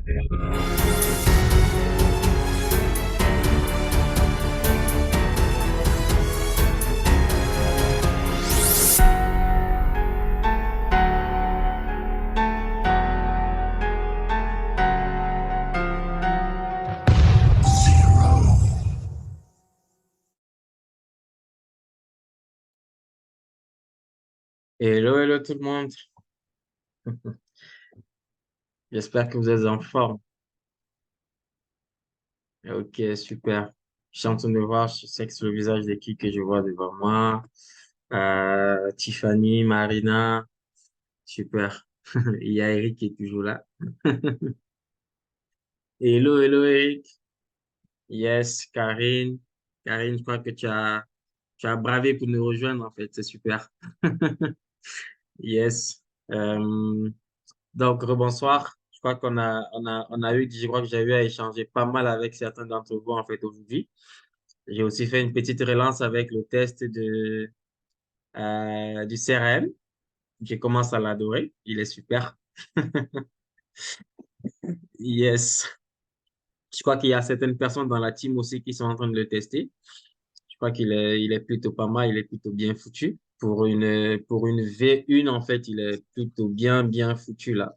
Hello, hello tout le monde. J'espère que vous êtes en forme. Ok, super. Je suis en train de voir, je sais que c'est le visage de qui que je vois devant moi. Tiffany, Marina, super. Il y a Eric qui est toujours là. Hello, hello Eric. Yes, Karine. Karine, je crois que tu as bravé pour nous rejoindre en fait, c'est super. Yes. Donc, rebonsoir. Je crois qu'on a eu, je crois que j'ai eu à échanger pas mal avec certains d'entre vous, en fait, aujourd'hui. J'ai aussi fait une petite relance avec le test du CRM. Je commence à l'adorer. Il est super. Yes. Je crois qu'il y a certaines personnes dans la team aussi qui sont en train de le tester. Je crois qu'il est plutôt pas mal, il est plutôt bien foutu. Pour une V1, en fait, il est plutôt bien, bien foutu là.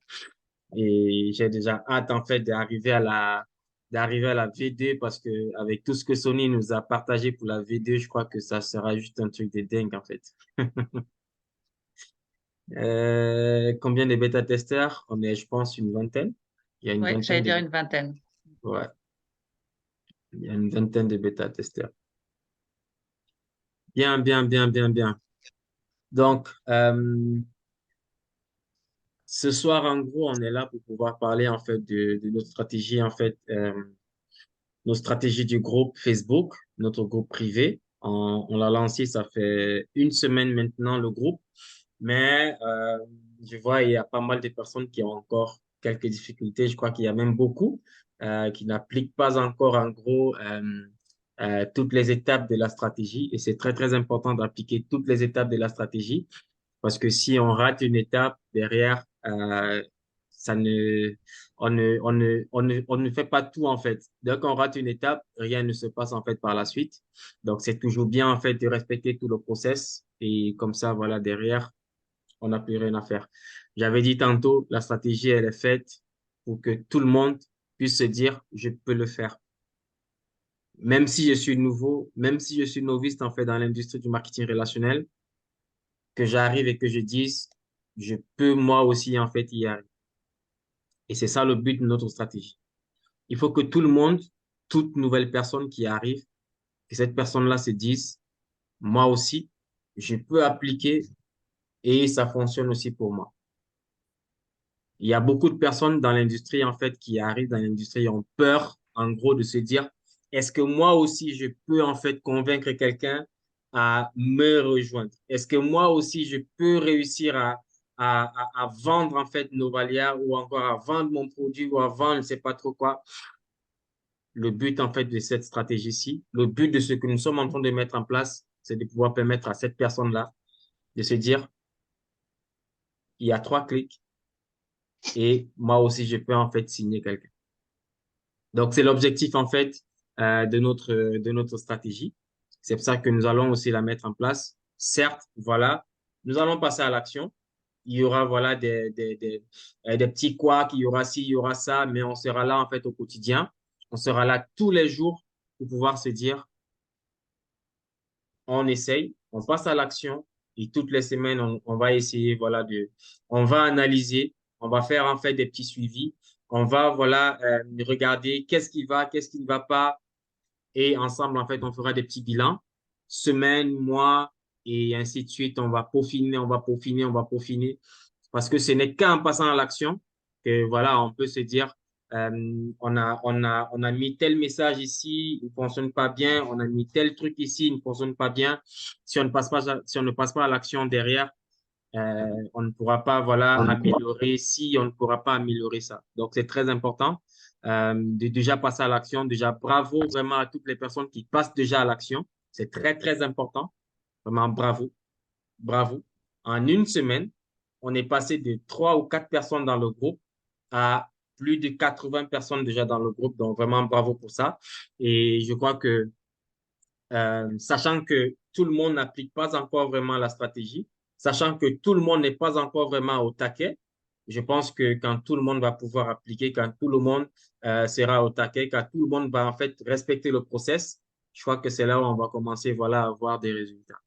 Et j'ai déjà hâte, en fait, d'arriver à la V2 parce que avec tout ce que Sony nous a partagé pour la V2, je crois que ça sera juste un truc de dingue, en fait. Combien de bêta-testeurs? On est, je pense, une vingtaine. Il y a une Oui, j'allais vingtaine dire de, une vingtaine. ouais, il y a une vingtaine de bêta-testeurs. Bien, bien, bien, bien, bien. Donc, ce soir, en gros, on est là pour pouvoir parler, en fait, de notre stratégie, en fait, nos stratégies du groupe Facebook, notre groupe privé. On l'a lancé, ça fait une semaine maintenant, le groupe. Mais je vois, il y a pas mal de personnes qui ont encore quelques difficultés. Je crois qu'il y a même beaucoup qui n'appliquent pas encore, en gros, toutes les étapes de la stratégie. Et c'est très, très important d'appliquer toutes les étapes de la stratégie parce que si on rate une étape derrière, ça ne, on ne fait pas tout en fait. Dès qu'on rate une étape, rien ne se passe en fait par la suite. Donc, c'est toujours bien en fait de respecter tout le process et comme ça, voilà, derrière, on n'a plus rien à faire. J'avais dit tantôt, la stratégie, elle est faite pour que tout le monde puisse se dire, je peux le faire. Même si je suis nouveau, même si je suis novice en fait dans l'industrie du marketing relationnel, que j'arrive et que je dise, je peux moi aussi en fait y arriver. Et c'est ça le but de notre stratégie. Il faut que tout le monde, toute nouvelle personne qui arrive, que cette personne-là se dise, moi aussi, je peux appliquer et ça fonctionne aussi pour moi. Il y a beaucoup de personnes dans l'industrie, en fait, qui arrivent dans l'industrie et ont peur, en gros, de se dire, est-ce que moi aussi, je peux, en fait, convaincre quelqu'un à me rejoindre? Est-ce que moi aussi, je peux réussir à vendre, en fait, Novalia ou encore à vendre mon produit ou à vendre, je ne sais pas trop quoi? Le but, en fait, de cette stratégie-ci, le but de ce que nous sommes en train de mettre en place, c'est de pouvoir permettre à cette personne-là de se dire, il y a 3 clics et moi aussi, je peux, en fait, signer quelqu'un. Donc, c'est l'objectif, en fait, de notre stratégie. C'est pour ça que nous allons aussi la mettre en place. Certes, voilà, nous allons passer à l'action. Il y aura, voilà, des petits couacs, il y aura ci, il y aura ça, mais on sera là, en fait, au quotidien. On sera là tous les jours pour pouvoir se dire, on essaye, on passe à l'action et toutes les semaines, on va essayer, voilà, on va analyser, on va faire en fait des petits suivis, on va, voilà, regarder qu'est-ce qui va, qu'est-ce qui ne va pas et ensemble, en fait, on fera des petits bilans, semaine, mois et ainsi de suite. On va peaufiner, on va peaufiner, on va peaufiner parce que ce n'est qu'en passant à l'action que, voilà, on peut se dire, on a mis tel message ici, il ne fonctionne pas bien, on a mis tel truc ici, il ne fonctionne pas bien. Si on ne passe pas à l'action derrière, on ne pourra pas, voilà, améliorer ci, on ne pourra pas améliorer ça. Donc, c'est très important de déjà passer à l'action. Déjà, bravo vraiment à toutes les personnes qui passent déjà à l'action. C'est très, très important. Vraiment, bravo. Bravo. En une semaine, on est passé de 3 ou 4 personnes dans le groupe à plus de 80 personnes déjà dans le groupe, donc vraiment bravo pour ça. Et je crois que, sachant que tout le monde n'applique pas encore vraiment la stratégie, sachant que tout le monde n'est pas encore vraiment au taquet, je pense que quand tout le monde va pouvoir appliquer, quand tout le monde sera au taquet, quand tout le monde va en fait respecter le process, je crois que c'est là où on va commencer voilà, à avoir des résultats.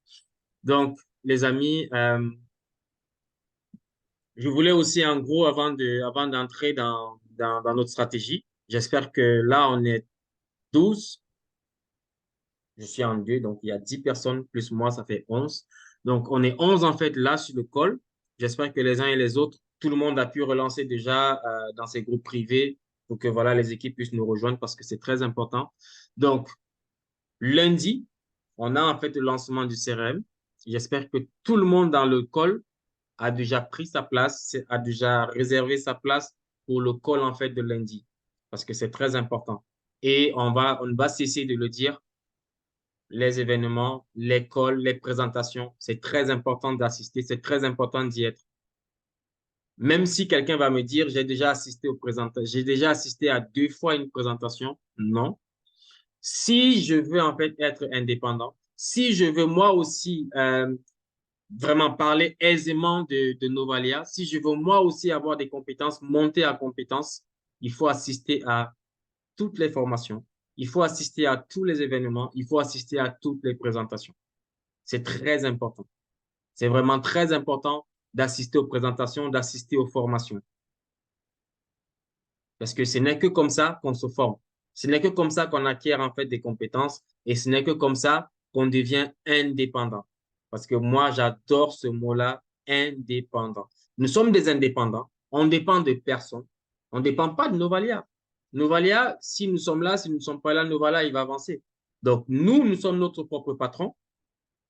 Donc, les amis, je voulais aussi, en gros, avant d'entrer dans notre stratégie, j'espère que là, on est 12. Je suis en deux, donc il y a 10 personnes plus moi, ça fait 11. Donc, on est 11 en fait là sur le call. J'espère que les uns et les autres, tout le monde a pu relancer déjà dans ses groupes privés pour que voilà, les équipes puissent nous rejoindre parce que c'est très important. Donc, lundi, on a en fait le lancement du CRM. J'espère que tout le monde dans le call a déjà pris sa place, a déjà réservé sa place pour le call en fait de lundi parce que c'est très important. Et on ne va cesser de le dire, les événements, l'école, les présentations, c'est très important d'assister, c'est très important d'y être. Même si quelqu'un va me dire, j'ai déjà assisté aux présentations, j'ai déjà assisté à 2 fois une présentation, non. Si je veux en fait être indépendant, si je veux moi aussi vraiment parler aisément de Novalia, si je veux moi aussi avoir des compétences, monter à compétences, il faut assister à toutes les formations, il faut assister à tous les événements, il faut assister à toutes les présentations. C'est très important. C'est vraiment très important d'assister aux présentations, d'assister aux formations. Parce que ce n'est que comme ça qu'on se forme. Ce n'est que comme ça qu'on acquiert en fait des compétences et ce n'est que comme ça qu'on devient indépendant. Parce que moi, j'adore ce mot-là, indépendant. Nous sommes des indépendants. On dépend de personne. On ne dépend pas de Novalia. Novalia, si nous sommes là, si nous ne sommes pas là, Novalia, il va avancer. Donc, nous sommes notre propre patron.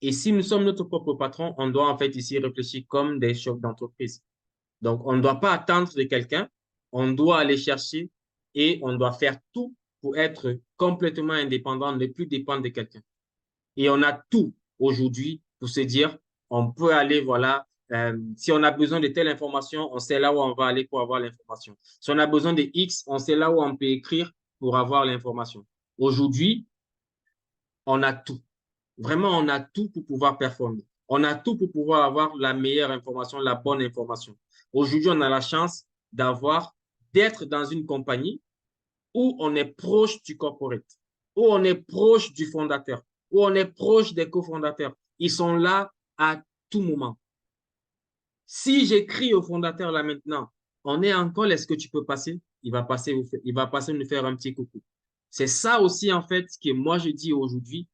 Et si nous sommes notre propre patron, on doit en fait ici réfléchir comme des chefs d'entreprise. Donc, on ne doit pas attendre de quelqu'un, on doit aller chercher et on doit faire tout pour être complètement indépendant, ne plus dépendre de quelqu'un. Et on a tout aujourd'hui pour se dire, on peut aller, voilà, si on a besoin de telle information, on sait là où on va aller pour avoir l'information. Si on a besoin de X, on sait là où on peut écrire pour avoir l'information. Aujourd'hui, on a tout. Vraiment, on a tout pour pouvoir performer. On a tout pour pouvoir avoir la meilleure information, la bonne information. Aujourd'hui, on a la chance d'être dans une compagnie où on est proche du corporate, où on est proche du fondateur, où on est proche des cofondateurs. Ils sont là à tout moment. Si j'écris au fondateur là maintenant, on est en call, est-ce que tu peux passer? Il va passer nous faire un petit coucou. C'est ça aussi, en fait, ce que moi je dis aujourd'hui.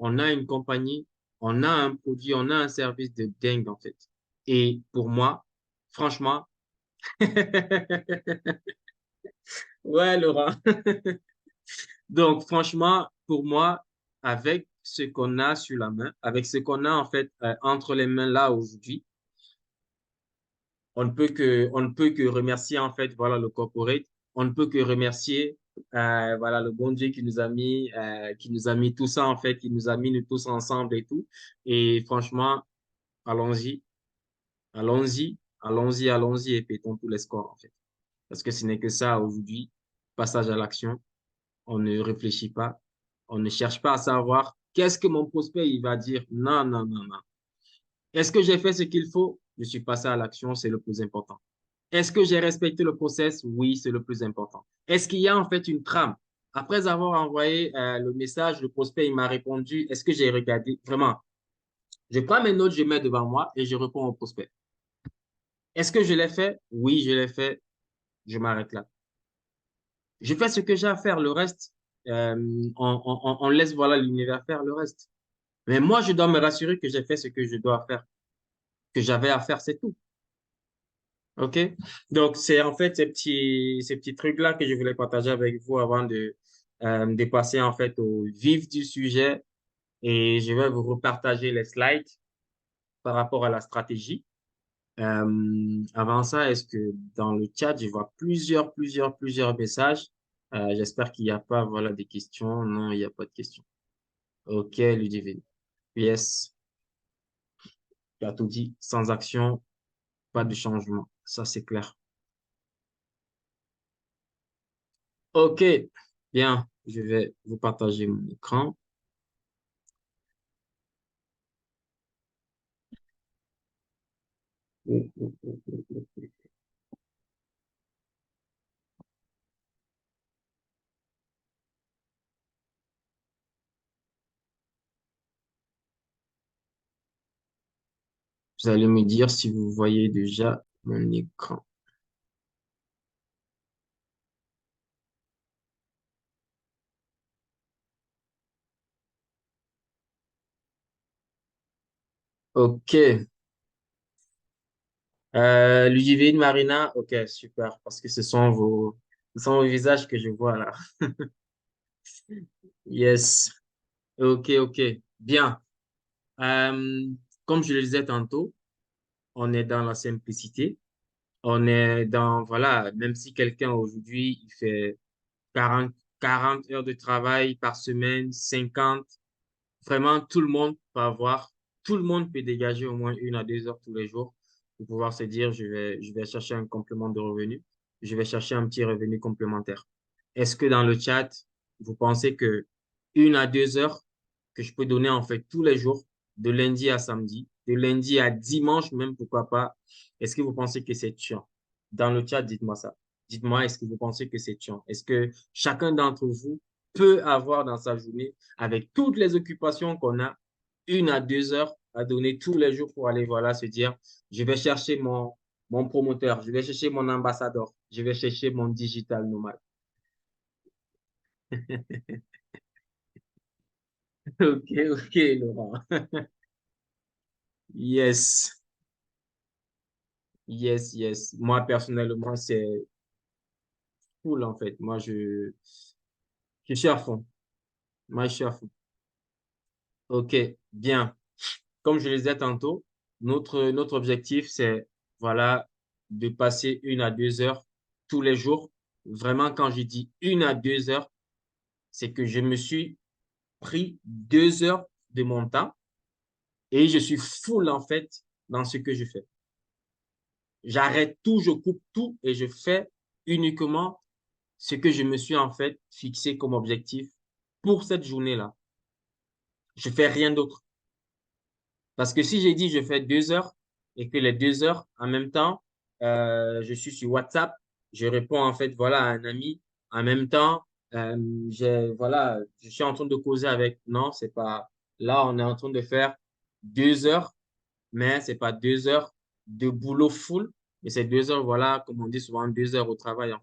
On a une compagnie, on a un produit, on a un service de dingue, en fait. Et pour moi, franchement, ouais, Laurent. Donc, franchement, pour moi, avec ce qu'on a sur la main, avec ce qu'on a, en fait, entre les mains là aujourd'hui, on ne peut que remercier en fait voilà le corporate. On ne peut que remercier voilà le bon Dieu qui nous a mis tout ça en fait, qui nous a mis nous tous ensemble et tout. Et franchement, allons-y, allons-y et pétons tous les scores en fait. Parce que ce n'est que ça aujourd'hui, passage à l'action. On ne réfléchit pas, on ne cherche pas à savoir qu'est-ce que mon prospect il va dire. Non, non, non, non. Est-ce que j'ai fait ce qu'il faut? Je suis passé à l'action, c'est le plus important. Est-ce que j'ai respecté le process? Oui, c'est le plus important. Est-ce qu'il y a en fait une trame? Après avoir envoyé le message, le prospect, il m'a répondu. Est-ce que j'ai regardé? Vraiment, je prends mes notes, je mets devant moi et je réponds au prospect. Est-ce que je l'ai fait? Oui, je l'ai fait. Je m'arrête là. Je fais ce que j'ai à faire. Le reste, on laisse voilà l'univers faire le reste. Mais moi, je dois me rassurer que j'ai fait ce que je dois faire, que j'avais à faire, c'est tout. OK? Donc, c'est en fait ces petits trucs-là que je voulais partager avec vous avant de passer en fait au vif du sujet. Et je vais vous repartager les slides par rapport à la stratégie. Avant ça, est-ce que dans le chat, je vois plusieurs messages. J'espère qu'il n'y a pas voilà, des questions. Non, il n'y a pas de questions. OK, Ludivine. Yes, tu as tout dit. Sans action, pas de changement. Ça, c'est clair. OK, bien, je vais vous partager mon écran. Vous allez me dire si vous voyez déjà mon écran. OK. Ludivine, Marina, OK, super, parce que ce sont vos visages que je vois là. Yes. OK, OK. Bien. Euh, Comme je le disais tantôt, on est dans la simplicité. On est dans, voilà, même si quelqu'un aujourd'hui, il fait 40 heures de travail par semaine, 50. Vraiment, tout le monde peut avoir, tout le monde peut dégager au moins 1 à 2 heures tous les jours pour pouvoir se dire, je vais chercher un complément de revenu, je vais chercher un petit revenu complémentaire. Est-ce que dans le chat, vous pensez que 1 à 2 heures que je peux donner en fait tous les jours, de lundi à samedi, de lundi à dimanche même, pourquoi pas, est-ce que vous pensez que c'est chiant? Dans le chat, dites-moi ça. Dites-moi, est-ce que vous pensez que c'est chiant? Est-ce que chacun d'entre vous peut avoir dans sa journée, avec toutes les occupations qu'on a, 1 à 2 heures à donner tous les jours pour aller, voilà, se dire, je vais chercher mon promoteur, je vais chercher mon ambassadeur, je vais chercher mon digital nomade. OK, OK, Laurent. Yes, yes, yes. Moi, personnellement, c'est cool, en fait. Je suis à fond. Moi, je suis à fond. OK, bien. Comme je le disais tantôt, notre objectif, c'est, voilà, de passer 1 à 2 heures tous les jours. Vraiment, quand je dis 1 à 2 heures, c'est que je me suis pris 2 heures de mon temps et je suis full, en fait, dans ce que je fais. J'arrête tout, je coupe tout et je fais uniquement ce que je me suis, en fait, fixé comme objectif pour cette journée-là. Je fais rien d'autre. Parce que si j'ai dit je fais 2 heures et que les 2 heures, en même temps, je suis sur WhatsApp, je réponds en fait voilà à un ami, en même temps, voilà, je suis en train de causer avec. Non, c'est pas. Là, on est en train de faire 2 heures, mais c'est pas 2 heures de boulot full, mais c'est 2 heures, voilà, comme on dit souvent, 2 heures au travail en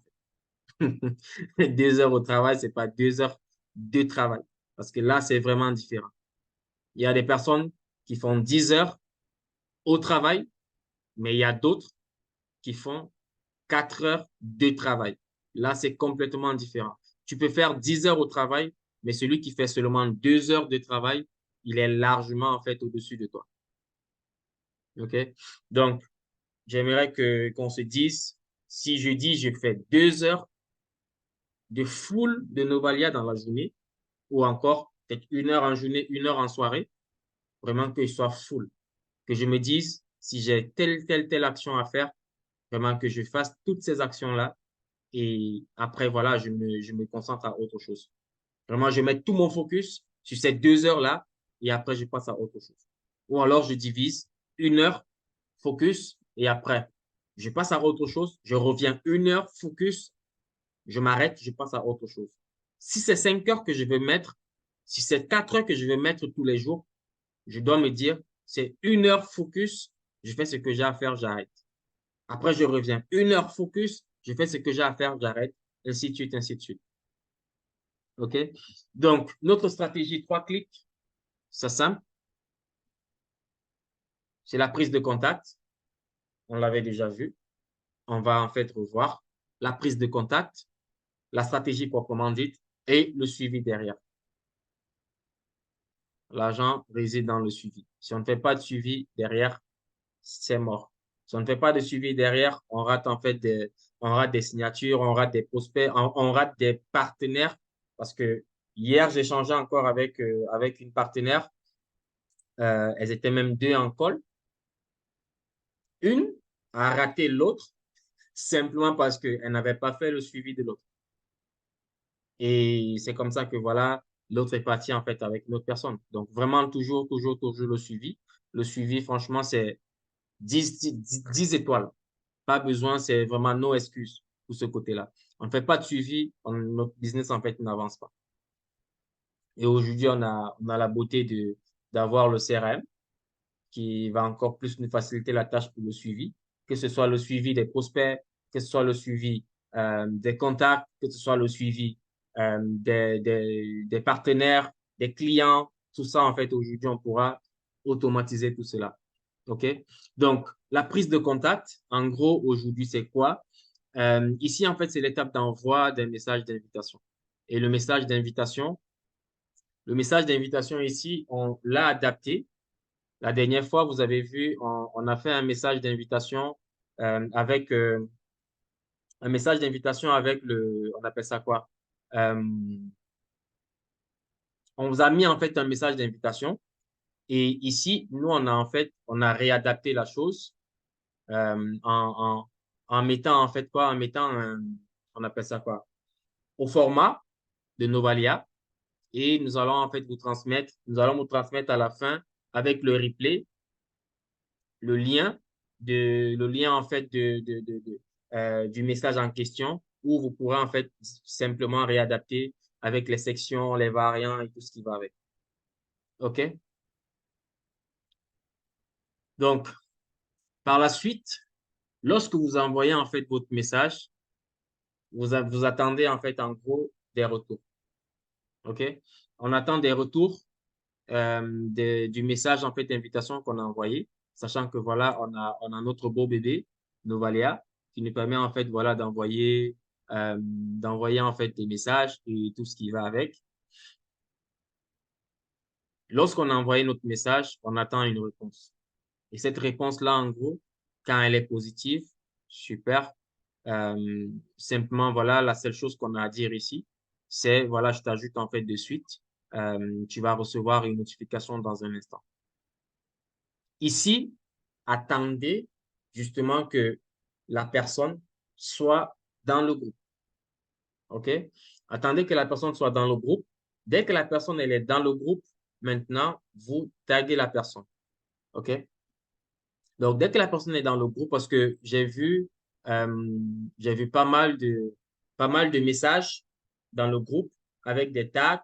fait. 2 heures au travail, c'est pas 2 heures de travail. Parce que là, c'est vraiment différent. Il y a des personnes qui font 10 heures au travail, mais il y a d'autres qui font 4 heures de travail. Là, c'est complètement différent. Tu peux faire 10 heures au travail, mais celui qui fait seulement 2 heures de travail, il est largement en fait au-dessus de toi. OK? Donc, j'aimerais qu'on se dise, si je dis je fais 2 heures de full de Novalia dans la journée, ou encore peut-être 1 heure en journée, 1 heure en soirée, vraiment que je sois full. Que je me dise, si j'ai telle action à faire, vraiment que je fasse toutes ces actions-là et après, voilà, je me concentre à autre chose. Vraiment, je mets tout mon focus sur ces 2 heures-là et après, je passe à autre chose. Ou alors, je divise 1 heure focus et après, je passe à autre chose. Je reviens 1 heure focus, je m'arrête, je passe à autre chose. Si c'est 5 heures que je veux mettre, si c'est 4 heures que je veux mettre tous les jours, je dois me dire, c'est 1 heure focus, je fais ce que j'ai à faire, j'arrête. Après, je reviens 1 heure focus, je fais ce que j'ai à faire, j'arrête, ainsi de suite, ainsi de suite. OK? Donc, notre stratégie 3 clics, c'est simple, c'est la prise de contact. On l'avait déjà vu. On va en fait revoir la prise de contact, la stratégie proprement dite et le suivi derrière. L'argent réside dans le suivi. Si on ne fait pas de suivi derrière, c'est mort. Si on ne fait pas de suivi derrière, on rate des signatures, on rate des prospects, on rate des partenaires. Parce que hier, j'ai échangé encore avec une partenaire. Elles étaient même deux en call. Une a raté l'autre simplement parce qu'elle n'avait pas fait le suivi de l'autre. Et c'est comme ça que voilà, l'autre est parti en fait avec une autre personne. Donc vraiment toujours le suivi. Le suivi, franchement, c'est 10 étoiles. Pas besoin, c'est vraiment no excuse pour ce côté-là. On ne fait pas de suivi, notre business en fait n'avance pas. Et aujourd'hui, on a la beauté d'avoir le CRM qui va encore plus nous faciliter la tâche pour le suivi, que ce soit le suivi des prospects, que ce soit le suivi des contacts, que ce soit le suivi des partenaires, des clients, tout ça, en fait, aujourd'hui, on pourra automatiser tout cela. OK? Donc, la prise de contact, en gros, aujourd'hui, c'est quoi? Ici, en fait, c'est l'étape d'envoi d'un message d'invitation. Et le message d'invitation ici, on l'a adapté. La dernière fois, vous avez vu, on a fait un message d'invitation avec on appelle ça quoi? Euh, on vous a mis en fait un message d'invitation et ici, nous, on a réadapté la chose en mettant en fait quoi? En mettant on appelle ça quoi? Au format de Novalia et nous allons vous transmettre à la fin avec le replay le lien le lien en fait du message en question où vous pourrez en fait simplement réadapter avec les sections, les variants et tout ce qui va avec. OK? Donc, par la suite, lorsque vous envoyez en fait votre message, vous attendez en fait en gros des retours. OK? On attend des retours du message en fait d'invitation qu'on a envoyé, sachant que voilà, on a notre beau bébé, Novalia, qui nous permet en fait voilà d'envoyer en fait des messages et tout ce qui va avec. Lorsqu'on a envoyé notre message, on attend une réponse. Et cette réponse-là, en gros, quand elle est positive, super. Simplement, voilà, la seule chose qu'on a à dire ici, c'est, voilà, je t'ajoute en fait de suite. Tu vas recevoir une notification dans un instant. Ici, attendez justement que la personne soit dans le groupe. OK? Attendez que la personne soit dans le groupe. Dès que la personne elle est dans le groupe, maintenant, vous taguez la personne. OK? Donc, dès que la personne est dans le groupe, parce que j'ai vu pas mal de messages dans le groupe avec des tags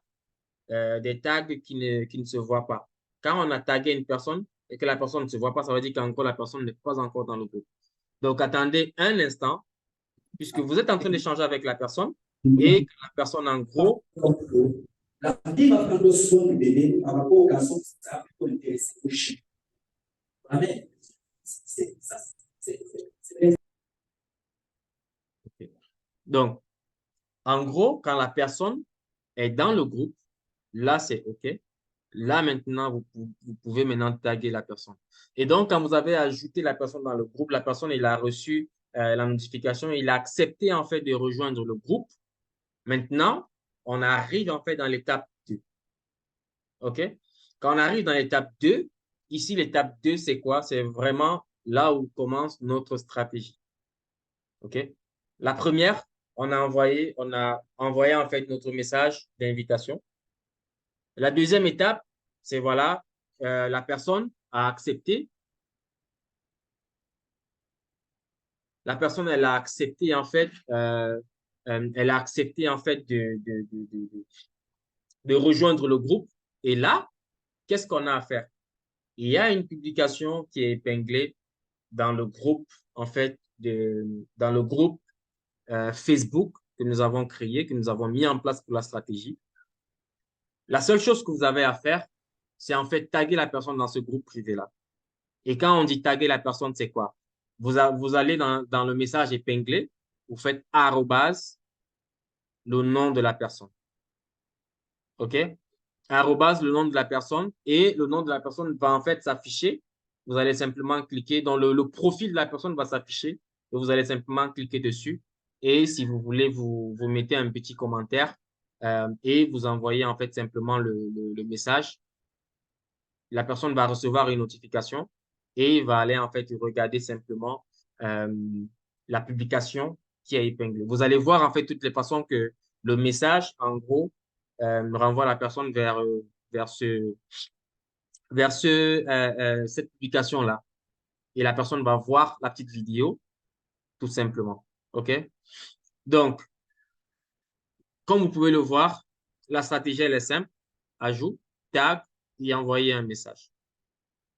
qui ne se voient pas. Quand on a tagué une personne et que la personne ne se voit pas, ça veut dire qu'en gros, la personne n'est pas encore dans le groupe. Donc, attendez un instant, puisque vous êtes en train d'échanger avec la personne et que la personne, en gros, La fille va prendre soin du bébé par rapport au garçon qui sera plutôt intéressé au chien. Amen. donc, en gros, quand la personne est dans le groupe, là, c'est OK. Là, maintenant, vous pouvez maintenant taguer la personne. Et donc, quand vous avez ajouté la personne dans le groupe, la personne, il a reçu la notification, il a accepté en fait de rejoindre le groupe. Maintenant, on arrive en fait dans l'étape 2. OK? Quand on arrive dans l'étape 2, ici, l'étape 2, c'est quoi? C'est vraiment là où commence notre stratégie. OK? La première, on a envoyé en fait notre message d'invitation. La deuxième étape, c'est voilà, la personne a accepté. La personne, elle a accepté en fait, elle a accepté en fait de rejoindre le groupe. Et là, qu'est-ce qu'on a à faire? Il y a une publication qui est épinglée dans le groupe, en fait, dans le groupe Facebook que nous avons créé, que nous avons mis en place pour la stratégie. La seule chose que vous avez à faire, c'est en fait taguer la personne dans ce groupe privé-là. Et quand on dit taguer la personne, c'est quoi? Vous allez dans le message épinglé, vous faites arrobase le nom de la personne. OK? Arrobase le nom de la personne et le nom de la personne va en fait s'afficher. Vous allez simplement cliquer dans le profil de la personne va s'afficher et vous allez simplement cliquer dessus. Et si vous voulez, vous mettez un petit commentaire et vous envoyez en fait simplement le message. La personne va recevoir une notification et il va aller en fait regarder simplement la publication qui est épinglée. Vous allez voir en fait toutes les façons que Le message, en gros, renvoie la personne vers cette publication-là. Et la personne va voir la petite vidéo, tout simplement. OK? Donc, comme vous pouvez le voir, la stratégie, elle est simple. Ajout, tag et envoyer un message.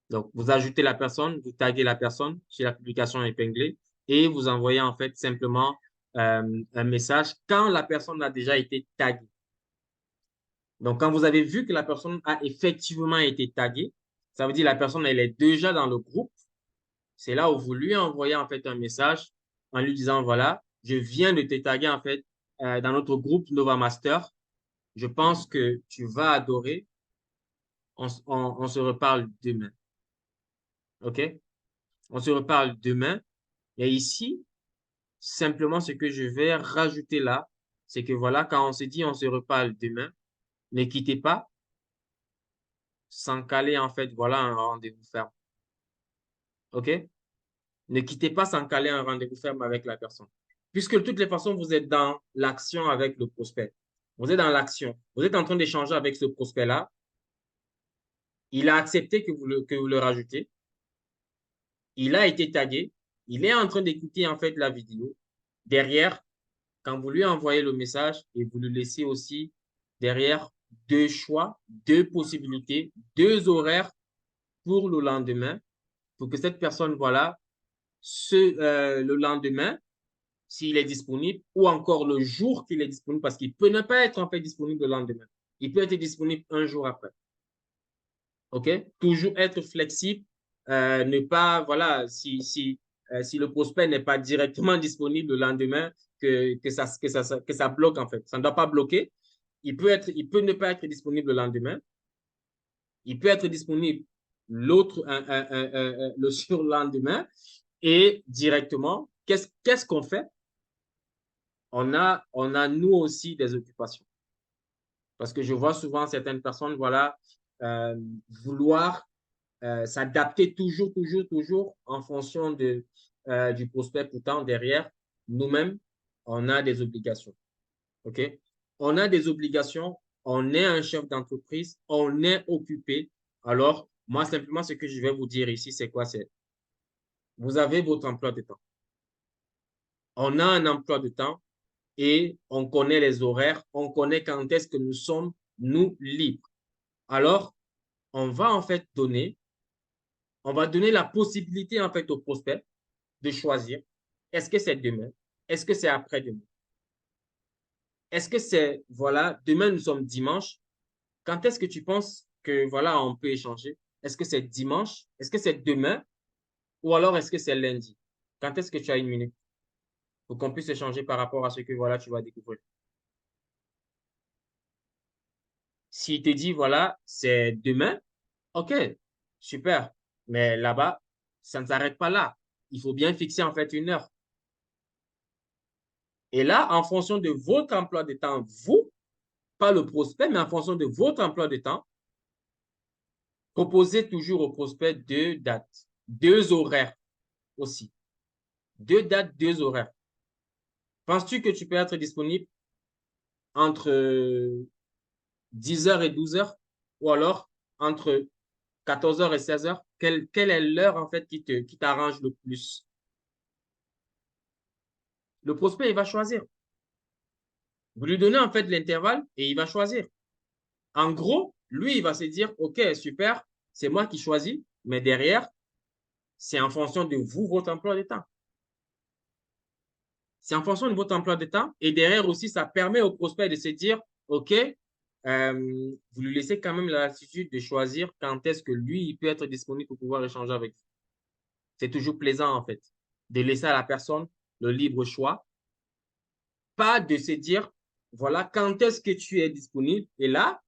Donc, vous ajoutez la personne, vous taguez la personne sur la publication épinglée et vous envoyez en fait simplement un message quand la personne a déjà été taguée. Donc, quand vous avez vu que la personne a effectivement été taguée, ça veut dire que la personne, elle est déjà dans le groupe. C'est là où vous lui envoyez en fait un message en lui disant, voilà, je viens de te taguer en fait dans notre groupe Nova Master. Je pense que tu vas adorer. On se reparle demain. OK? On se reparle demain. Et ici, simplement ce que je vais rajouter là, c'est que voilà, quand on se dit on se reparle demain, ne quittez pas sans caler en fait, voilà un rendez-vous ferme. OK? Ne quittez pas sans caler un rendez-vous ferme avec la personne. Puisque de toutes les façons, vous êtes dans l'action avec le prospect. Vous êtes dans l'action. Vous êtes en train d'échanger avec ce prospect-là. Il a accepté que vous le rajoutez. Il a été tagué. Il est en train d'écouter en fait la vidéo. Derrière, quand vous lui envoyez le message et vous lui laissez aussi derrière deux choix, deux possibilités, deux horaires pour le lendemain, pour que cette personne, voilà, le lendemain, s'il est disponible, ou encore le jour qu'il est disponible, parce qu'il peut ne pas être en fait disponible le lendemain. Il peut être disponible un jour après. OK? Toujours être flexible, ne pas, voilà, si le prospect n'est pas directement disponible le lendemain, que ça bloque en fait. Ça ne doit pas bloquer. Il peut ne pas être disponible le lendemain. Il peut être disponible le surlendemain et directement, qu'est-ce qu'on fait? On a nous aussi des occupations. Parce que je vois souvent certaines personnes, voilà, euh, vouloir s'adapter toujours en fonction du prospect. Pourtant, derrière, nous-mêmes, on a des obligations. OK? On a des obligations, on est un chef d'entreprise, on est occupé. Alors, moi, simplement, ce que je vais vous dire ici, c'est quoi? C'est vous avez votre emploi de temps. On a un emploi de temps et on connaît les horaires, on connaît quand est-ce que nous sommes, nous, libres. Alors, on va en fait on va donner la possibilité en fait au prospect de choisir. Est-ce que c'est demain? Est-ce que c'est après-demain? Est-ce que c'est, voilà, demain nous sommes dimanche. Quand est-ce que tu penses que, voilà, on peut échanger? Est-ce que c'est dimanche? Est-ce que c'est demain? Ou alors est-ce que c'est lundi? Quand est-ce que tu as une minute pour qu'on puisse échanger par rapport à ce que, voilà, tu vas découvrir? S'il te dit, voilà, c'est demain, OK, super. Mais là-bas, ça ne s'arrête pas là. Il faut bien fixer en fait une heure. Et là, en fonction de votre emploi de temps, vous, pas le prospect, mais en fonction de votre emploi de temps, proposez toujours au prospect deux dates, deux horaires aussi. Deux dates, deux horaires. Penses-tu que tu peux être disponible entre 10 heures et 12 heures ou alors entre 14 heures et 16 heures? Quelle est l'heure en fait qui t'arrange le plus? Le prospect, il va choisir. Vous lui donnez en fait l'intervalle et il va choisir. En gros, lui, il va se dire, OK, super, c'est moi qui choisis, mais derrière, c'est en fonction de vous, votre emploi de temps. C'est en fonction de votre emploi de temps. Et derrière aussi, ça permet au prospect de se dire, OK, vous lui laissez quand même la latitude de choisir quand est-ce que lui, il peut être disponible pour pouvoir échanger avec vous. C'est toujours plaisant, en fait, de laisser à la personne le libre choix, pas de se dire, voilà, quand est-ce que tu es disponible? Et là,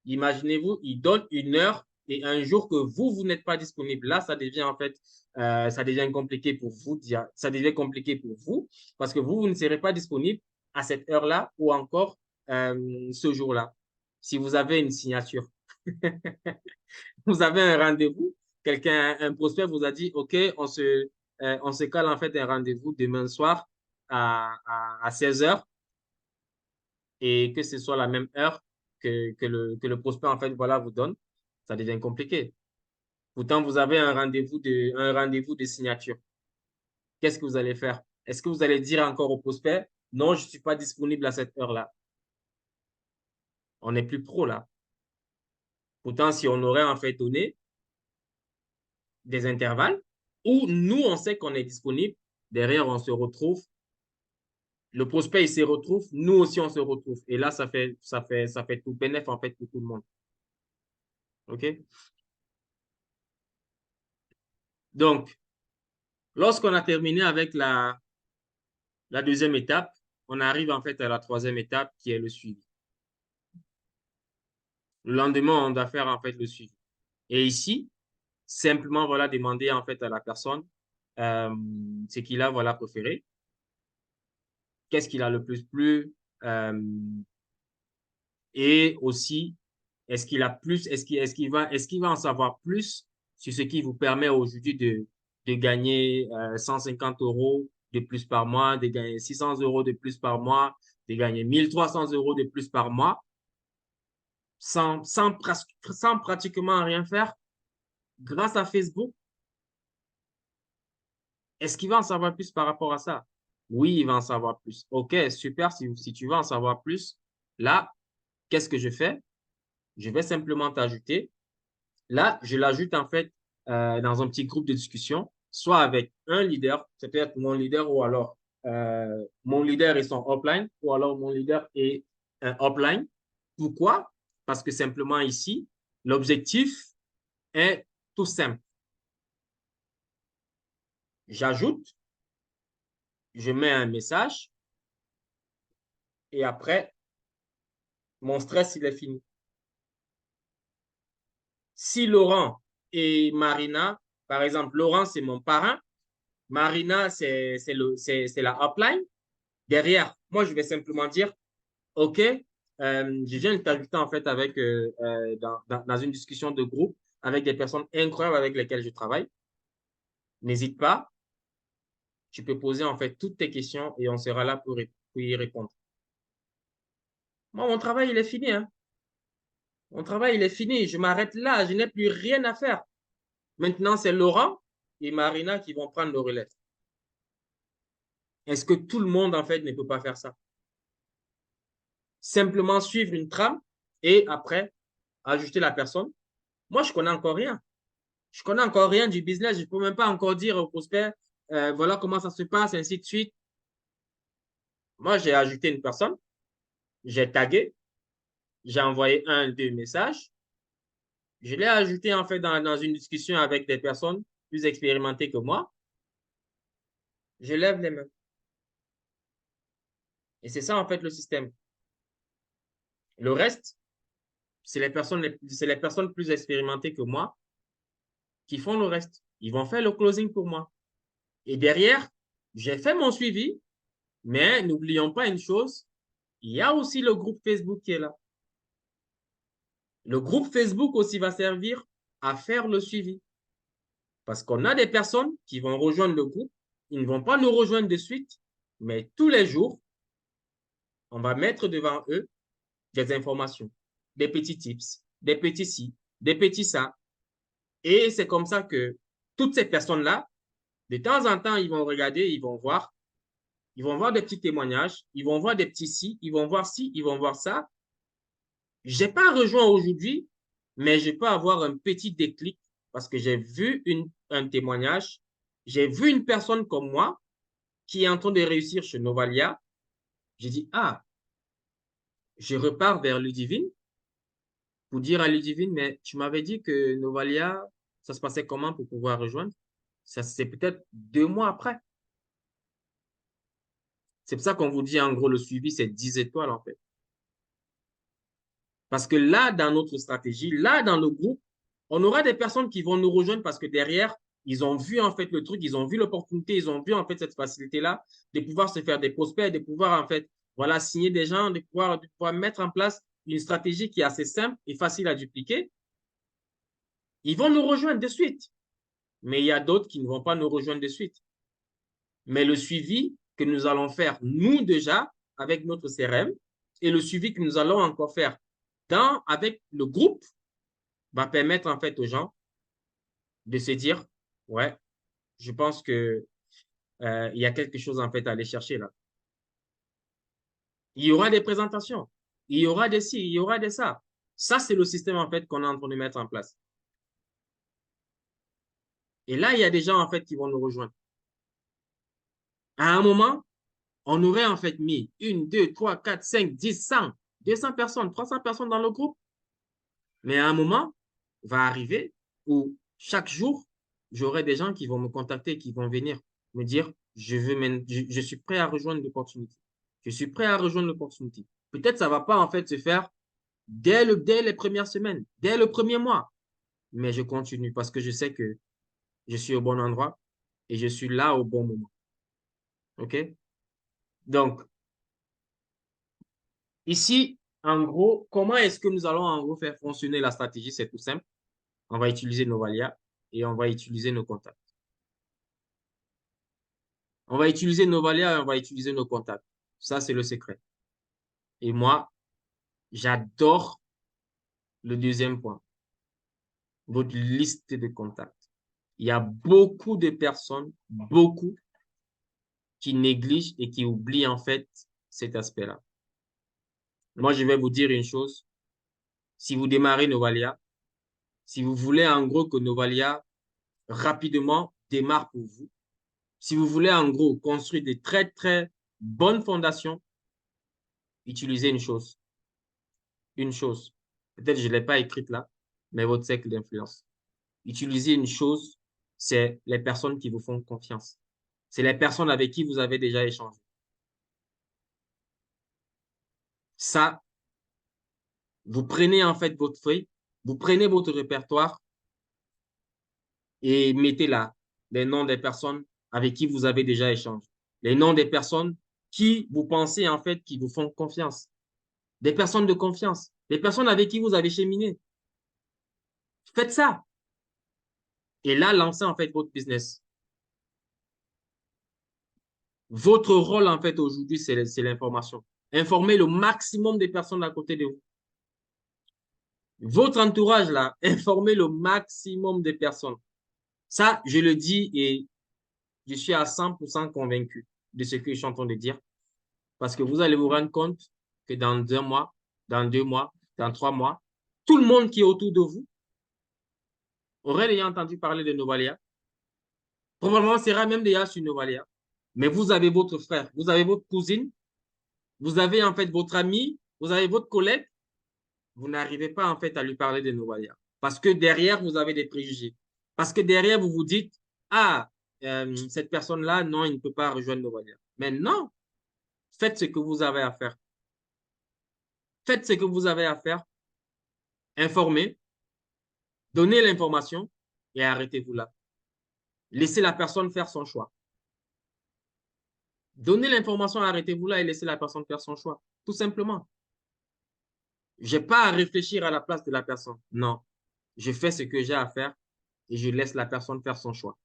imaginez-vous, il donne une heure et un jour que vous n'êtes pas disponible. Là, ça devient en fait, ça devient compliqué pour vous. Ça devient compliqué pour vous parce que vous ne serez pas disponible à cette heure-là ou encore ce jour-là. Si vous avez une signature, vous avez un rendez-vous, un prospect vous a dit, OK, on se cale en fait un rendez-vous demain soir à 16 heures. et que ce soit la même heure que le prospect, en fait, voilà, vous donne, ça devient compliqué. Pourtant, vous avez un rendez-vous de signature. Qu'est-ce que vous allez faire? Est-ce que vous allez dire encore au prospect, non, je ne suis pas disponible à cette heure-là? On n'est plus pro là. Pourtant, si on aurait en fait donné des intervalles où nous, on sait qu'on est disponible, derrière, on se retrouve, le prospect, il se retrouve, nous aussi, on se retrouve. Et là, ça fait tout bénéf en fait pour tout le monde. OK? Donc, lorsqu'on a terminé avec la deuxième étape, on arrive en fait à la troisième étape qui est le suivi. Le lendemain, on doit faire en fait le suivi. Et ici, simplement voilà, demander en fait à la personne ce qu'il a voilà, préféré, qu'est-ce qu'il a le plus plu, et aussi, est-ce qu'il va en savoir plus sur ce qui vous permet aujourd'hui de gagner 150 euros de plus par mois, de gagner 600 euros de plus par mois, de gagner 1300 euros de plus par mois, sans pratiquement rien faire grâce à Facebook. Est-ce qu'il va en savoir plus par rapport à ça? Oui, il va en savoir plus. OK, super. Si tu veux en savoir plus, là, qu'est-ce que je fais? Je vais simplement t'ajouter. Là, je l'ajoute en fait dans un petit groupe de discussion, soit avec un leader, c'est peut-être mon leader ou alors mon leader et son upline, ou alors mon leader et un upline. Pourquoi? Parce que simplement ici, l'objectif est tout simple. J'ajoute, je mets un message et après, mon stress, il est fini. Si Laurent et Marina, par exemple, Laurent, c'est mon parrain, Marina, c'est la upline. Derrière, moi, je vais simplement dire, OK, je viens de t'ajouter en fait avec, dans une discussion de groupe avec des personnes incroyables avec lesquelles je travaille. N'hésite pas, tu peux poser en fait toutes tes questions et on sera là pour y répondre. Moi, mon travail, il est fini. Hein. Mon travail, il est fini. Je m'arrête là. Je n'ai plus rien à faire. Maintenant, c'est Laurent et Marina qui vont prendre le relais. Est-ce que tout le monde, en fait, ne peut pas faire ça? Simplement suivre une trame et après, ajouter la personne. Moi, je connais encore rien. Je connais encore rien du business. Je ne peux même pas encore dire au prospect, voilà comment ça se passe, ainsi de suite. Moi, j'ai ajouté une personne, j'ai tagué, j'ai envoyé un, deux messages. Je l'ai ajouté en fait dans une discussion avec des personnes plus expérimentées que moi. Je lève les mains. Et c'est ça en fait le système. Le reste, c'est les personnes plus expérimentées que moi qui font le reste. Ils vont faire le closing pour moi. Et derrière, j'ai fait mon suivi, mais n'oublions pas une chose, il y a aussi le groupe Facebook qui est là. Le groupe Facebook aussi va servir à faire le suivi. Parce qu'on a des personnes qui vont rejoindre le groupe, ils ne vont pas nous rejoindre de suite, mais tous les jours, on va mettre devant eux des informations, des petits tips, des petits ci, des petits ça. Et c'est comme ça que toutes ces personnes-là, de temps en temps, ils vont regarder, ils vont voir des petits témoignages, ils vont voir des petits ci, ils vont voir ci, ils vont voir ça. Je n'ai pas rejoint aujourd'hui, mais je peux avoir un petit déclic parce que j'ai vu un témoignage, j'ai vu une personne comme moi qui est en train de réussir chez Novalia. J'ai dit, ah, je repars vers Ludivine pour dire à Ludivine, mais tu m'avais dit que Novalia, ça se passait comment pour pouvoir rejoindre? Ça, c'est peut-être 2 mois après. C'est pour ça qu'on vous dit, en gros, le suivi, c'est 10 étoiles, en fait. Parce que là, dans notre stratégie, là, dans le groupe, on aura des personnes qui vont nous rejoindre parce que derrière, ils ont vu en fait le truc, ils ont vu l'opportunité, ils ont vu en fait cette facilité-là de pouvoir se faire des prospects, de pouvoir en fait, voilà, signer des gens, de pouvoir mettre en place une stratégie qui est assez simple et facile à dupliquer. Ils vont nous rejoindre de suite. Mais il y a d'autres qui ne vont pas nous rejoindre de suite. Mais le suivi que nous allons faire, nous déjà, avec notre CRM, et le suivi que nous allons encore faire avec le groupe va permettre en fait aux gens de se dire, ouais, je pense que il y a quelque chose en fait à aller chercher là. Il y aura des présentations, il y aura des ci, il y aura des ça. Ça, c'est le système en fait qu'on est en train de mettre en place. Et là, il y a des gens en fait qui vont nous rejoindre. À un moment, on aurait en fait mis 1, 2, 3, 4, 5, 10, 100, 200 personnes, 300 personnes dans le groupe. Mais à un moment, va arriver où chaque jour, j'aurai des gens qui vont me contacter, qui vont venir me dire, je suis prêt à rejoindre l'opportunité. Je suis prêt à rejoindre l'opportunité. Peut-être ça ne va pas en fait se faire dès les premières semaines, dès le premier mois. Mais je continue parce que je sais que je suis au bon endroit et je suis là au bon moment. OK? Donc, ici, en gros, comment est-ce que nous allons en gros faire fonctionner la stratégie? C'est tout simple. On va utiliser Novalia et on va utiliser nos contacts. On va utiliser Novalia et on va utiliser nos contacts. Ça, c'est le secret. Et moi, j'adore le deuxième point, votre liste de contacts. Il y a beaucoup de personnes, beaucoup, qui négligent et qui oublient en fait cet aspect-là. Moi, je vais vous dire une chose. Si vous démarrez Novalia, si vous voulez en gros que Novalia rapidement démarre pour vous, si vous voulez en gros construire des très, très bonnes fondations, utilisez une chose. Une chose. Peut-être que je ne l'ai pas écrite là, mais votre cercle d'influence. Utilisez une chose, c'est les personnes qui vous font confiance. C'est les personnes avec qui vous avez déjà échangé. Ça, vous prenez en fait votre feuille, vous prenez votre répertoire et mettez là les noms des personnes avec qui vous avez déjà échangé. Les noms des personnes qui vous pensez en fait qui vous font confiance. Des personnes de confiance. Des personnes avec qui vous avez cheminé. Faites ça. Et là, lancez en fait votre business. Votre rôle, en fait, aujourd'hui, c'est l'information. Informer le maximum de personnes à côté de vous. Votre entourage, là, informez le maximum de personnes. Ça, je le dis et je suis à 100% convaincu de ce que je suis en train de dire. Parce que vous allez vous rendre compte que dans 1 mois, dans 2 mois, dans 3 mois, tout le monde qui est autour de vous aurait déjà entendu parler de Novalia. Probablement sera même déjà sur Novalia. Mais vous avez votre frère, vous avez votre cousine, vous avez en fait votre ami, vous avez votre collègue. Vous n'arrivez pas en fait à lui parler de Novalia. Parce que derrière, vous avez des préjugés. Parce que derrière, vous vous dites, ah, cette personne-là, non, il ne peut pas rejoindre Novalia. Mais non, faites ce que vous avez à faire. Faites ce que vous avez à faire. Informez, donnez l'information et arrêtez-vous là. Laissez la personne faire son choix. Donnez l'information, arrêtez-vous là et laissez la personne faire son choix. Tout simplement. Je n'ai pas à réfléchir à la place de la personne. Non. Je fais ce que j'ai à faire et je laisse la personne faire son choix.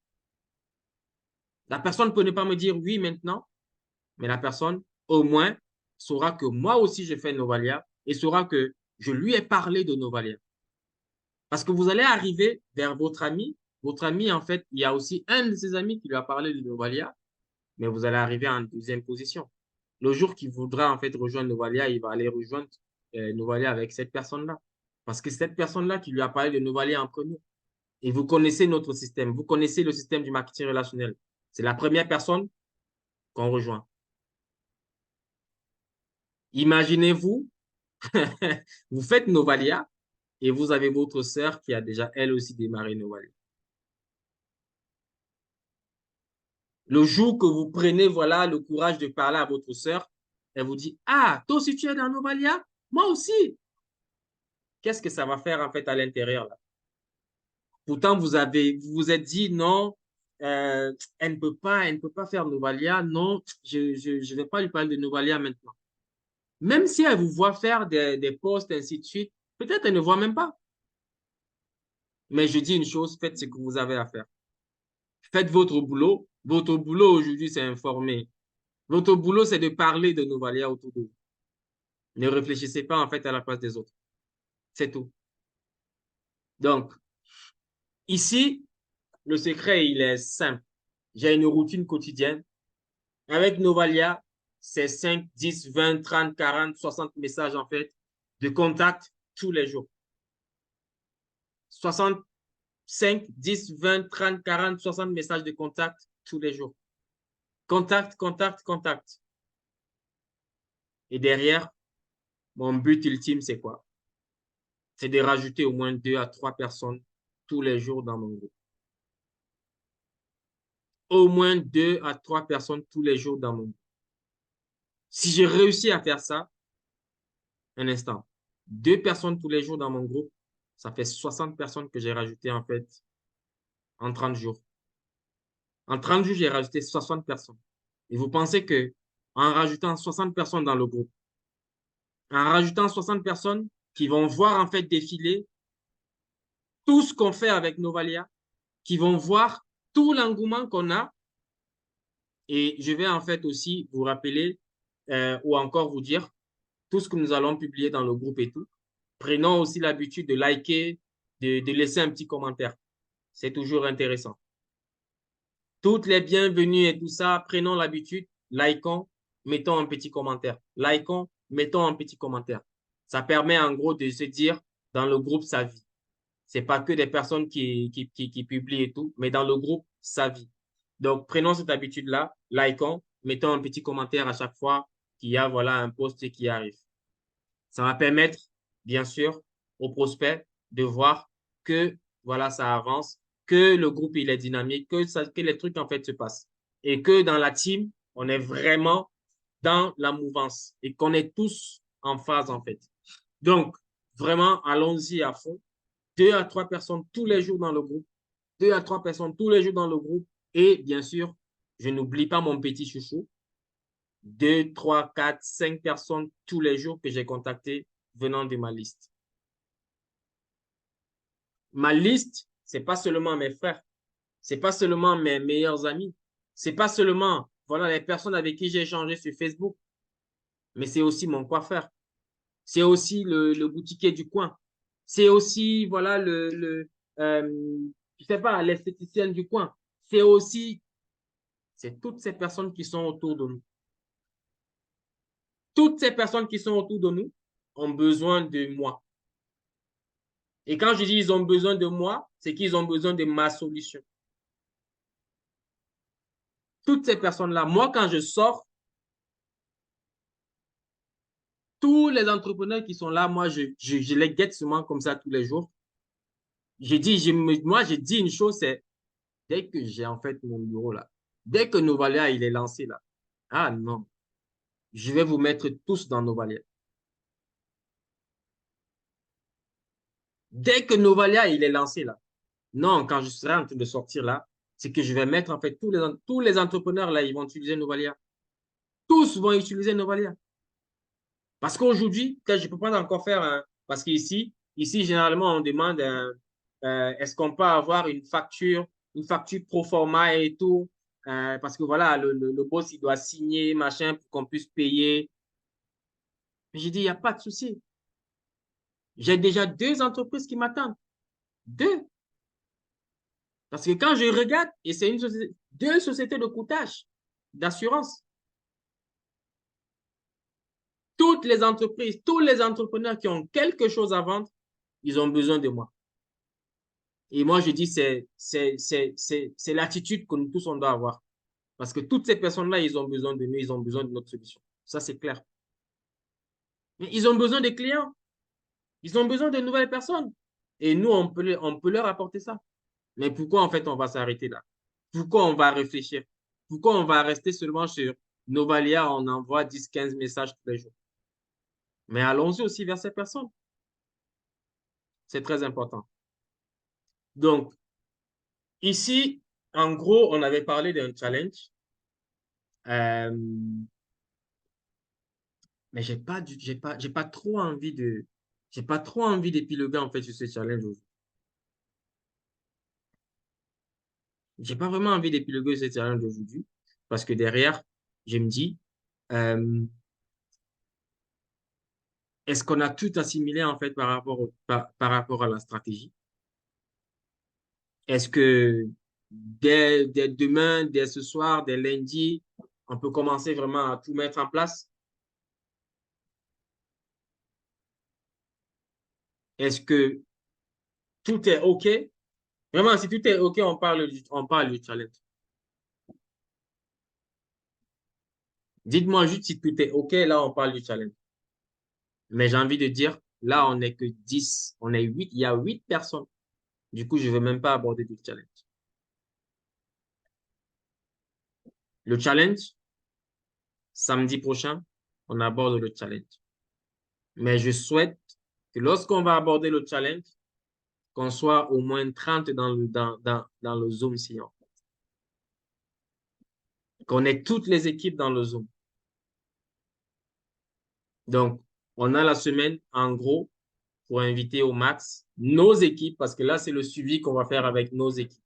La personne peut ne pas me dire oui maintenant, mais la personne, au moins, saura que moi aussi, je fais Novalia et saura que je lui ai parlé de Novalia. Parce que vous allez arriver vers votre ami. Votre ami, en fait, il y a aussi un de ses amis qui lui a parlé de Novalia, mais vous allez arriver en deuxième position. Le jour qu'il voudra, en fait, rejoindre Novalia, il va aller rejoindre Novalia avec cette personne-là. Parce que cette personne-là qui lui a parlé de Novalia en premier. Et vous connaissez notre système. Vous connaissez le système du marketing relationnel. C'est la première personne qu'on rejoint. Imaginez-vous, vous faites Novalia et vous avez votre sœur qui a déjà elle aussi démarré Novalia. Le jour que vous prenez voilà, le courage de parler à votre sœur, elle vous dit, ah, toi aussi tu es dans Novalia? Moi aussi. Qu'est-ce que ça va faire en fait à l'intérieur là? Pourtant, vous vous êtes dit, non, elle ne peut pas faire Novalia. Non, je vais pas lui parler de Novalia maintenant. Même si elle vous voit faire des posts, ainsi de suite, peut-être elle ne voit même pas. Mais je dis une chose, faites ce que vous avez à faire. Faites votre boulot. Votre boulot aujourd'hui, c'est informer. Votre boulot, c'est de parler de Novalia autour de vous. Ne réfléchissez pas en fait à la place des autres. C'est tout. Donc, ici, le secret, il est simple. J'ai une routine quotidienne. Avec Novalia, c'est 5, 10, 20, 30, 40, 60 messages en fait de contact tous les jours. 65, 10, 20, 30, 40, 60 messages de contact tous les jours. Contact, contact, contact. Et derrière, mon but ultime, c'est quoi? C'est de rajouter au moins 2 à 3 personnes tous les jours dans mon groupe. Au moins 2 à 3 personnes tous les jours dans mon groupe. Si j'ai réussi à faire ça, un instant, 2 personnes tous les jours dans mon groupe, ça fait 60 personnes que j'ai rajoutées en fait en 30 jours. En 30 jours, j'ai rajouté 60 personnes. Et vous pensez que en rajoutant 60 personnes dans le groupe, en rajoutant 60 personnes qui vont voir en fait défiler tout ce qu'on fait avec Novalia, qui vont voir tout l'engouement qu'on a. Et je vais en fait aussi vous rappeler ou encore vous dire tout ce que nous allons publier dans le groupe et tout. Prenons aussi l'habitude de liker, de laisser un petit commentaire. C'est toujours intéressant. Toutes les bienvenues et tout ça, prenons l'habitude, likons, mettons un petit commentaire. Likons, mettons un petit commentaire. Ça permet en gros de se dire dans le groupe sa vie. C'est pas que des personnes qui publient et tout, mais dans le groupe, sa vie. Donc, prenons cette habitude-là, likons, mettons un petit commentaire à chaque fois qu'il y a voilà, un post qui arrive. Ça va permettre, bien sûr, aux prospects de voir que voilà, ça avance, que le groupe il est dynamique, que les trucs en fait se passent. Et que dans la team, on est vraiment dans la mouvance et qu'on est tous en phase en fait. Donc, vraiment, allons-y à fond. 2 à 3 personnes tous les jours dans le groupe. 2 à 3 personnes tous les jours dans le groupe. Et bien sûr, je n'oublie pas mon petit chouchou. 2, 3, 4, 5 personnes tous les jours que j'ai contactées venant de ma liste. Ma liste, c'est pas seulement mes frères, c'est pas seulement mes meilleurs amis, c'est pas seulement voilà les personnes avec qui j'ai échangé sur Facebook, mais c'est aussi mon coiffeur, c'est aussi le boutiquier du coin, c'est aussi voilà je sais pas l'esthéticienne du coin, c'est aussi c'est toutes ces personnes qui sont autour de nous. Toutes ces personnes qui sont autour de nous ont besoin de moi. Et quand je dis ils ont besoin de moi, c'est qu'ils ont besoin de ma solution. Toutes ces personnes-là, moi, quand je sors, tous les entrepreneurs qui sont là, moi, je les guette souvent comme ça tous les jours. Moi, j'ai dit une chose, c'est dès que j'ai en fait mon bureau là, dès que Novalia, il est lancé là, ah non, je vais vous mettre tous dans Novalia. Dès que Novalia, il est lancé là, non, quand je serai en train de sortir là, c'est que je vais mettre en fait tous les entrepreneurs là, ils vont utiliser Novalia. Tous vont utiliser Novalia. Parce qu'aujourd'hui, je ne peux pas encore faire un. Parce qu'ici, généralement, on demande est-ce qu'on peut avoir une facture pro forma et tout. Parce que voilà, le boss, il doit signer, machin, pour qu'on puisse payer. Mais j'ai dit, il n'y a pas de souci. J'ai déjà 2 entreprises qui m'attendent. 2. Parce que quand je regarde, et c'est 2 sociétés de courtage, d'assurance. Toutes les entreprises, tous les entrepreneurs qui ont quelque chose à vendre, ils ont besoin de moi. Et moi, je dis, c'est l'attitude que nous tous, on doit avoir. Parce que toutes ces personnes-là, ils ont besoin de nous, ils ont besoin de notre solution. Ça, c'est clair. Mais ils ont besoin des clients. Ils ont besoin de nouvelles personnes. Et nous, on peut leur apporter ça. Mais pourquoi, en fait, on va s'arrêter là? Pourquoi on va réfléchir? Pourquoi on va rester seulement sur Novalia, on envoie 10, 15 messages tous les jours? Mais allons-y aussi vers ces personnes. C'est très important. Donc, ici, en gros, on avait parlé d'un challenge. Euh, mais j'ai pas trop envie j'ai pas trop envie d'épiloguer en fait sur ce challenge aujourd'hui. J'ai pas vraiment envie d'épiloguer sur ce challenge aujourd'hui parce que derrière, je me dis, euh, Est-ce qu'on a tout assimilé en fait par rapport à la stratégie? Est-ce que dès demain, dès ce soir, dès lundi, on peut commencer vraiment à tout mettre en place? Est-ce que tout est OK? Vraiment, si tout est OK, on parle du challenge. Dites-moi juste si tout est OK, là, on parle du challenge. Mais j'ai envie de dire, là, on n'est que 10, on est 8, il y a 8 personnes. Du coup, je ne veux même pas aborder du challenge. Le challenge, samedi prochain, on aborde le challenge. Mais je souhaite que lorsqu'on va aborder le challenge, qu'on soit au moins 30 dans le Zoom Sillon. Qu'on ait toutes les équipes dans le Zoom. Donc, on a la semaine, en gros, pour inviter au max nos équipes, parce que là, c'est le suivi qu'on va faire avec nos équipes.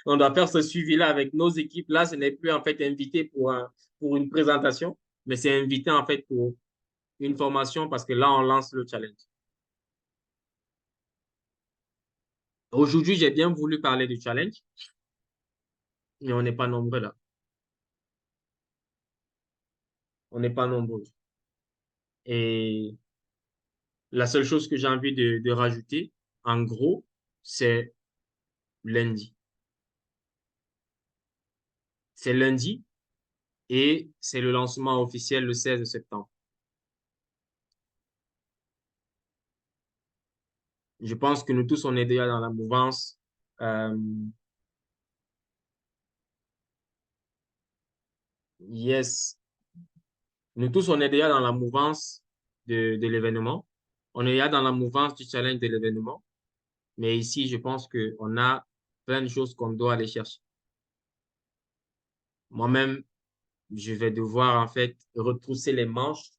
On doit faire ce suivi-là avec nos équipes. Là, ce n'est plus en fait invité pour une présentation, mais c'est invité en fait pour une formation parce que là, on lance le challenge. Aujourd'hui, j'ai bien voulu parler du challenge, mais on n'est pas nombreux là. On n'est pas nombreux. Et la seule chose que j'ai envie de rajouter, en gros, c'est lundi. C'est lundi et c'est le lancement officiel le 16 septembre. Je pense que nous tous, on est déjà dans la mouvance. Euh, yes, nous tous, on est déjà dans la mouvance de l'événement. On est déjà dans la mouvance du challenge de l'événement. Mais ici, je pense qu'on a plein de choses qu'on doit aller chercher. Moi-même, je vais devoir en fait retrousser les manches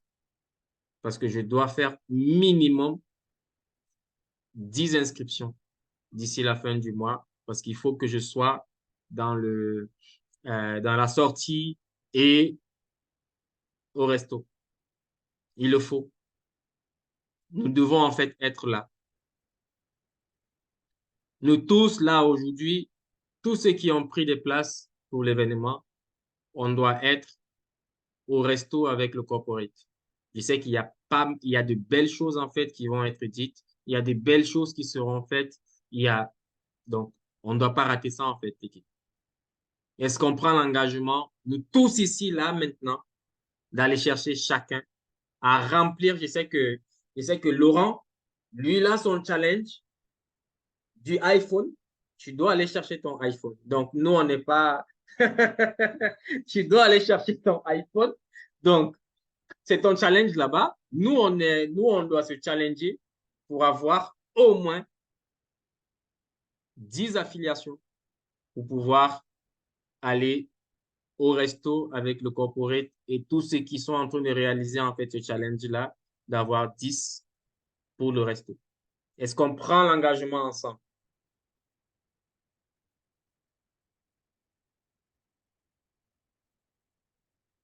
parce que je dois faire minimum 10 inscriptions d'ici la fin du mois parce qu'il faut que je sois dans la sortie et au resto. Il le faut. Nous devons en fait être là. Nous tous là aujourd'hui, tous ceux qui ont pris des places pour l'événement, on doit être au resto avec le corporate. Je sais il y a de belles choses en fait qui vont être dites. Il y a des belles choses qui seront faites. Donc, on ne doit pas rater ça en fait, l'équipe. Est-ce qu'on prend l'engagement, nous tous ici, là, maintenant, d'aller chercher chacun à remplir? Je sais que Laurent, lui, il a son challenge du iPhone. Tu dois aller chercher ton iPhone. Donc, nous, on n'est pas. Tu dois aller chercher ton iPhone. Donc, c'est ton challenge là-bas. Nous, on doit se challenger pour avoir au moins 10 affiliations pour pouvoir aller au resto avec le corporate et tous ceux qui sont en train de réaliser en fait ce challenge-là, d'avoir 10 pour le resto. Est-ce qu'on prend l'engagement ensemble?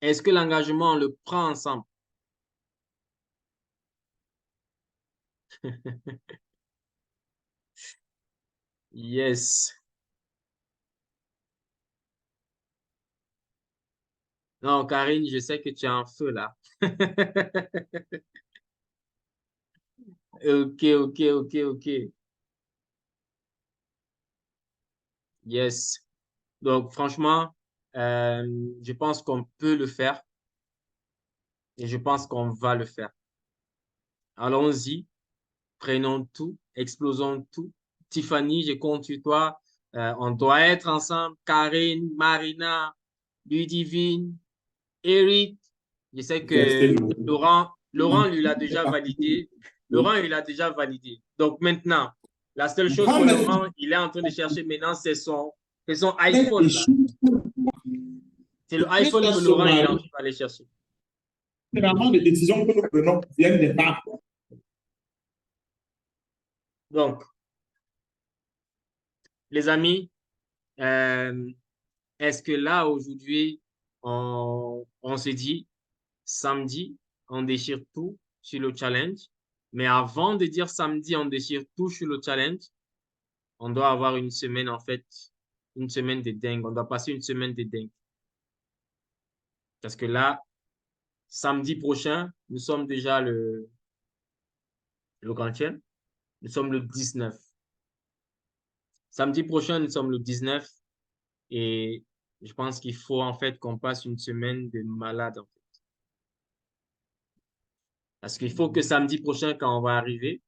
Est-ce que l'engagement, on le prend ensemble? Yes. Non, Karine, je sais que tu es en feu là. Ok, ok, ok, ok. Yes. Donc, franchement, je pense qu'on peut le faire et je pense qu'on va le faire. Allons-y, prenons tout, explosons tout. Tiffany, je compte sur toi. On doit être ensemble. Karine, Marina, Ludivine, Eric. Je sais que Laurent, lui, l'a déjà validé. Laurent, il a déjà validé. Donc maintenant, la seule chose que Laurent, il est en train de chercher maintenant, c'est son iPhone là. C'est le iPhone que Laurent, il est en train d'aller chercher. Généralement, les décisions que nous prenons viennent des banques. Donc, les amis, euh, est-ce que là, aujourd'hui, on se dit samedi, on déchire tout sur le challenge. Mais avant de dire samedi, on déchire tout sur le challenge, on doit avoir une semaine, en fait, une semaine de dingue. On doit passer une semaine de dingue. Parce que là, samedi prochain, nous sommes déjà le quantième? Nous sommes le 19. Samedi prochain, nous sommes le 19 et je pense qu'il faut en fait qu'on passe une semaine de malade en fait. Parce qu'il faut que samedi prochain, quand on va arriver,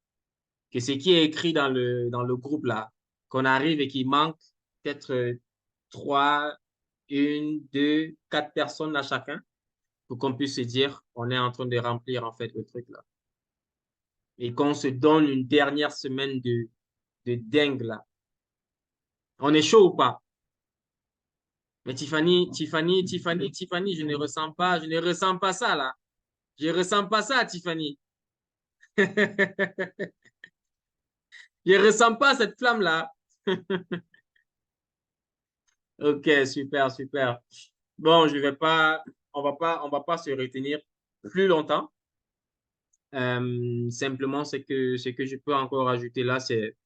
que ce qui est écrit dans le groupe là, qu'on arrive et qu'il manque peut-être trois, une, deux, quatre personnes à chacun pour qu'on puisse se dire on est en train de remplir en fait le truc là. Et qu'on se donne une dernière semaine de dingue là. On est chaud ou pas? Mais Tiffany, je ne ressens pas ça là. Je ressens pas ça, Tiffany. Je ressens pas cette flamme là. Ok, super, super. Bon, je vais pas, on va pas se retenir plus longtemps. Simplement, ce que je peux encore ajouter là, c'est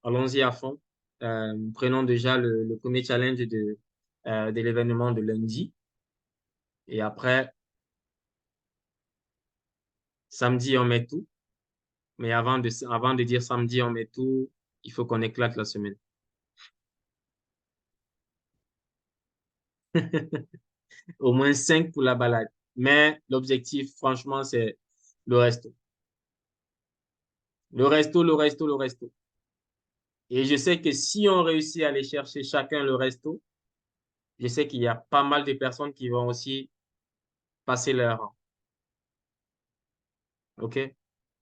allons-y à fond. Prenons déjà le premier challenge de l'événement de lundi. Et après, samedi, on met tout. Mais avant de dire samedi, on met tout, il faut qu'on éclate la semaine. Au moins 5 pour la balade. Mais l'objectif, franchement, c'est le resto. Le resto. Et je sais que si on réussit à aller chercher chacun le resto, je sais qu'il y a pas mal de personnes qui vont aussi passer leur rang. OK?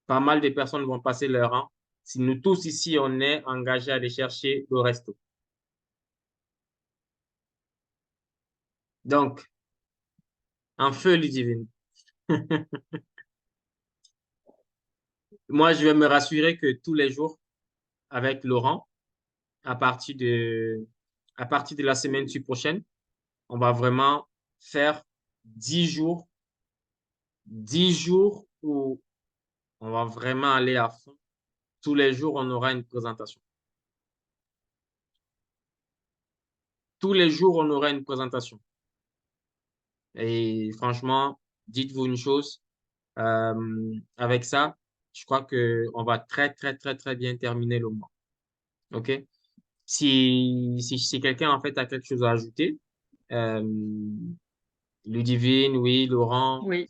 Pas mal de personnes vont passer leur rang si nous tous ici, on est engagés à aller chercher le resto. Donc, en feu, Ludivine. Moi, je vais me rassurer que tous les jours, avec Laurent, à partir à partir de la semaine prochaine, on va vraiment faire 10 jours, 10 jours où on va vraiment aller à fond. Tous les jours, on aura une présentation. Tous les jours, on aura une présentation. Et franchement, dites-vous une chose, avec ça, je crois que on va très bien terminer le mois. OK? Si quelqu'un, en fait, a quelque chose à ajouter, euh, Ludivine, oui, Laurent, Oui,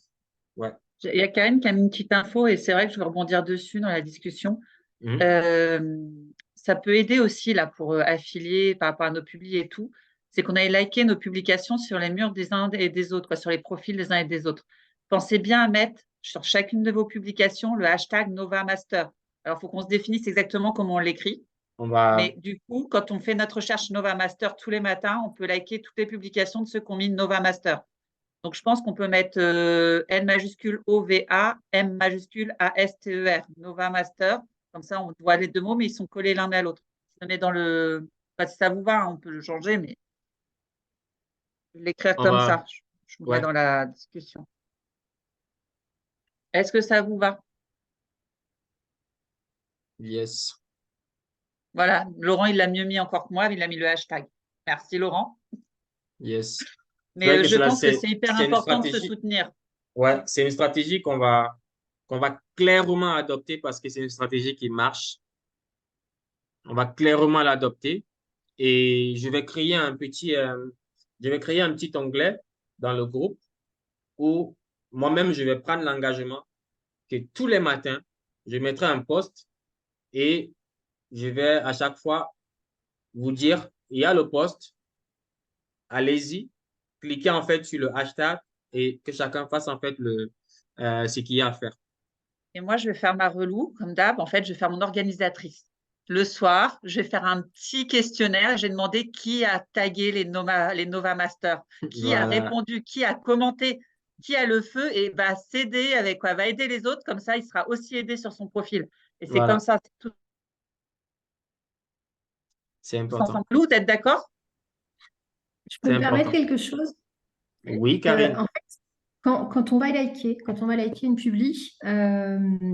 ouais. il y a Karine qui a mis une petite info et c'est vrai que je veux rebondir dessus dans la discussion. Mhm. Ça peut aider aussi là pour affilier par rapport à nos publics et tout. C'est qu'on aille liker nos publications sur les murs des uns et des autres, quoi, sur les profils des uns et des autres. Pensez bien à mettre sur chacune de vos publications le hashtag NovaMaster. Alors, il faut qu'on se définisse exactement comment on l'écrit. On va, Mais du coup, quand on fait notre recherche NovaMaster tous les matins, on peut liker toutes les publications de ceux qui ont mis NovaMaster. Donc, je pense qu'on peut mettre N majuscule OVA, M majuscule ASTER, Nova Master. Comme ça, on voit les deux mots, mais ils sont collés l'un à l'autre. Si on est dans le. Enfin, si ça vous va, on peut le changer, mais je vais l'écrire on comme va, ça. Je vous mets ouais, dans la discussion. Est-ce que ça vous va? yes, Voilà, Laurent, il l'a mieux mis encore que moi, il a mis le hashtag. Merci, Laurent. yes. C'est Mais vrai que je pense que c'est hyper c'est une important de se stratégie, soutenir. ouais, c'est une stratégie qu'on va clairement adopter parce que c'est une stratégie qui marche. On va clairement l'adopter et je vais créer un petit onglet dans le groupe où moi-même, je vais prendre l'engagement que tous les matins, je mettrai un post et je vais à chaque fois vous dire, il y a le post, allez-y, cliquez en fait sur le hashtag et que chacun fasse en fait ce qu'il y a à faire. Et moi, je vais faire ma relou, comme d'hab. En fait, je vais faire mon organisatrice. Le soir, je vais faire un petit questionnaire. J'ai demandé qui a tagué les Nova Masters, qui a Voilà, répondu, qui a commenté, qui a le feu et va s'aider avec quoi, va aider les autres. Comme ça, il sera aussi aidé sur son profil. Et c'est comme voilà, ça, c'est tous c'est ensemble. important. Lou, vous êtes d'accord? Je peux C'est me permettre important. quelque chose? Oui, Euh, Karine. en fait, quand on va liker une publi,